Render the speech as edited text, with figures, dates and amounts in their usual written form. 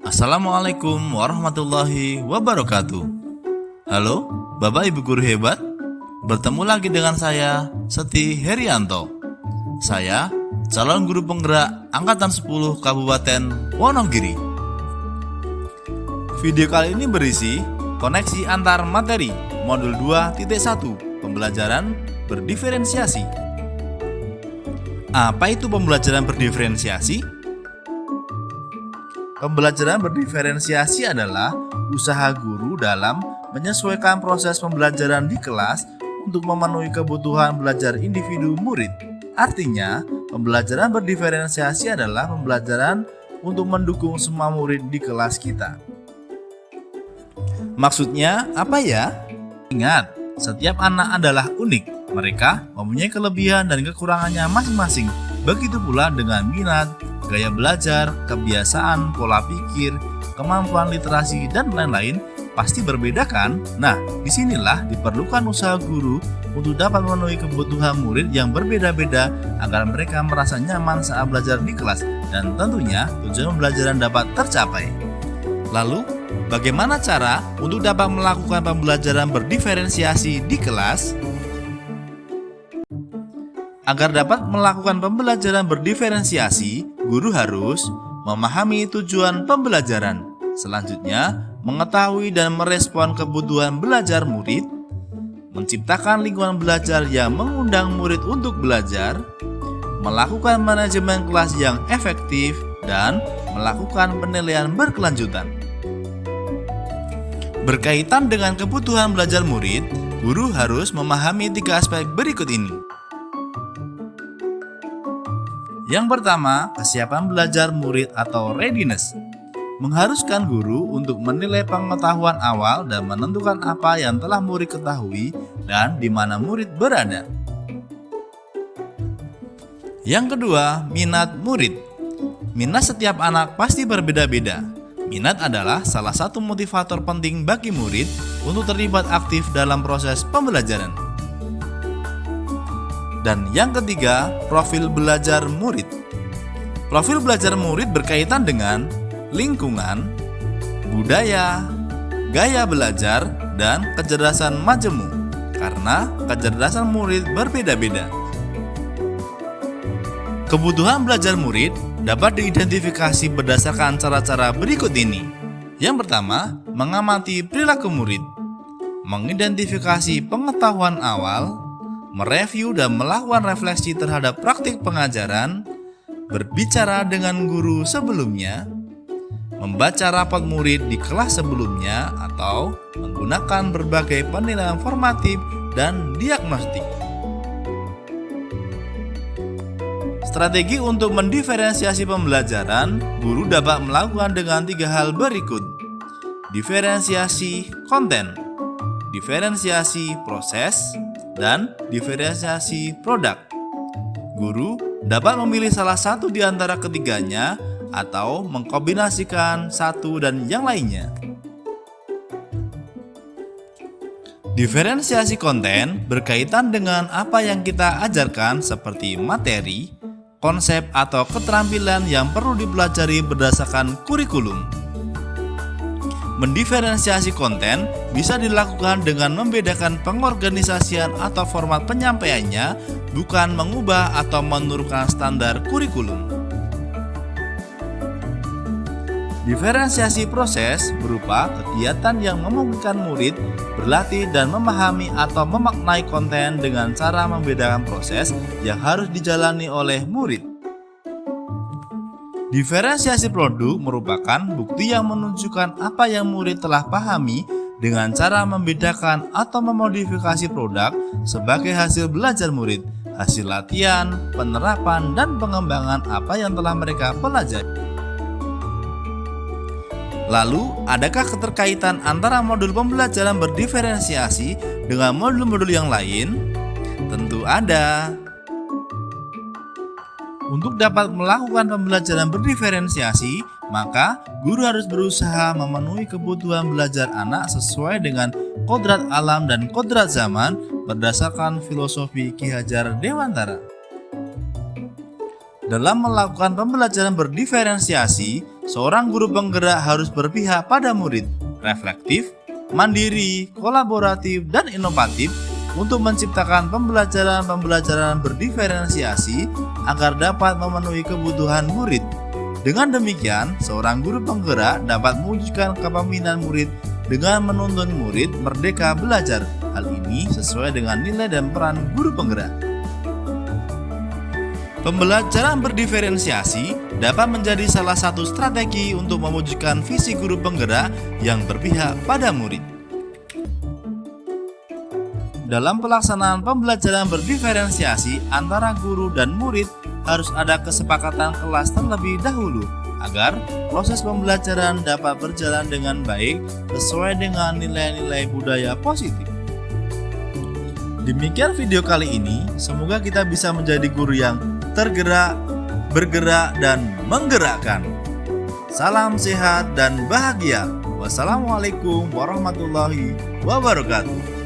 Assalamualaikum warahmatullahi wabarakatuh. Halo, Bapak Ibu guru hebat. Bertemu lagi dengan saya, Seti Herianto. Saya calon guru penggerak Angkatan 10 Kabupaten Wonogiri. Video kali ini berisi koneksi antar materi modul 2.1 pembelajaran berdiferensiasi. Apa itu pembelajaran berdiferensiasi? Pembelajaran berdiferensiasi adalah usaha guru dalam menyesuaikan proses pembelajaran di kelas untuk memenuhi kebutuhan belajar individu murid. Artinya, pembelajaran berdiferensiasi adalah pembelajaran untuk mendukung semua murid di kelas kita. Maksudnya apa ya? Ingat, setiap anak adalah unik. Mereka mempunyai kelebihan dan kekurangannya masing-masing. Begitu pula dengan minat, gaya belajar, kebiasaan, pola pikir, kemampuan literasi, dan lain-lain pasti berbeda kan? Nah, disinilah diperlukan usaha guru untuk dapat memenuhi kebutuhan murid yang berbeda-beda agar mereka merasa nyaman saat belajar di kelas dan tentunya tujuan pembelajaran dapat tercapai. Lalu, bagaimana cara untuk dapat melakukan pembelajaran berdiferensiasi di kelas? Agar dapat melakukan pembelajaran berdiferensiasi, guru harus memahami tujuan pembelajaran. Selanjutnya, mengetahui dan merespon kebutuhan belajar murid, menciptakan lingkungan belajar yang mengundang murid untuk belajar, melakukan manajemen kelas yang efektif, dan melakukan penilaian berkelanjutan. Berkaitan dengan kebutuhan belajar murid, guru harus memahami 3 aspek berikut ini. Yang pertama, kesiapan belajar murid atau readiness. Mengharuskan guru untuk menilai pengetahuan awal dan menentukan apa yang telah murid ketahui dan di mana murid berada. Yang kedua, minat murid. Minat setiap anak pasti berbeda-beda. Minat adalah salah satu motivator penting bagi murid untuk terlibat aktif dalam proses pembelajaran. Dan yang ketiga, profil belajar murid. Profil belajar murid berkaitan dengan lingkungan, budaya, gaya belajar, dan kecerdasan majemuk, karena kecerdasan murid berbeda-beda. Kebutuhan belajar murid dapat diidentifikasi berdasarkan cara-cara berikut ini. Yang pertama, mengamati perilaku murid, mengidentifikasi pengetahuan awal, mereview dan melakukan refleksi terhadap praktik pengajaran, berbicara dengan guru sebelumnya, membaca rapat murid di kelas sebelumnya, atau menggunakan berbagai penilaian formatif dan diagnostik. Strategi untuk mendiferensiasi pembelajaran, guru dapat melakukan dengan 3 hal berikut: diferensiasi konten, diferensiasi proses, dan diferensiasi produk. Guru dapat memilih salah satu di antara ketiganya atau mengkombinasikan satu dan yang lainnya. Diferensiasi konten berkaitan dengan apa yang kita ajarkan seperti materi, konsep atau keterampilan yang perlu dipelajari berdasarkan kurikulum. Mendiferensiasi konten bisa dilakukan dengan membedakan pengorganisasian atau format penyampaiannya, bukan mengubah atau menurunkan standar kurikulum. Diferensiasi proses berupa kegiatan yang memungkinkan murid berlatih dan memahami atau memaknai konten dengan cara membedakan proses yang harus dijalani oleh murid. Diferensiasi produk merupakan bukti yang menunjukkan apa yang murid telah pahami dengan cara membedakan atau memodifikasi produk sebagai hasil belajar murid, hasil latihan, penerapan, dan pengembangan apa yang telah mereka pelajari. Lalu, adakah keterkaitan antara modul pembelajaran berdiferensiasi dengan modul-modul yang lain? Tentu ada. Untuk dapat melakukan pembelajaran berdiferensiasi, maka guru harus berusaha memenuhi kebutuhan belajar anak sesuai dengan kodrat alam dan kodrat zaman berdasarkan filosofi Ki Hajar Dewantara. Dalam melakukan pembelajaran berdiferensiasi, Seorang guru penggerak harus berpihak pada murid, reflektif, mandiri, kolaboratif, dan inovatif untuk menciptakan pembelajaran berdiferensiasi agar dapat memenuhi kebutuhan murid. Dengan demikian, seorang guru penggerak dapat mewujudkan kepemimpinan murid dengan menuntun murid merdeka belajar. Hal ini sesuai dengan nilai dan peran guru penggerak. Pembelajaran berdiferensiasi dapat menjadi salah satu strategi untuk mewujudkan visi guru penggerak yang berpihak pada murid. Dalam pelaksanaan pembelajaran berdiferensiasi antara guru dan murid harus ada kesepakatan kelas terlebih dahulu agar proses pembelajaran dapat berjalan dengan baik sesuai dengan nilai-nilai budaya positif. Demikian video kali ini, semoga kita bisa menjadi guru yang tergerak, bergerak, dan menggerakkan. Salam sehat dan bahagia. Wassalamualaikum warahmatullahi wabarakatuh.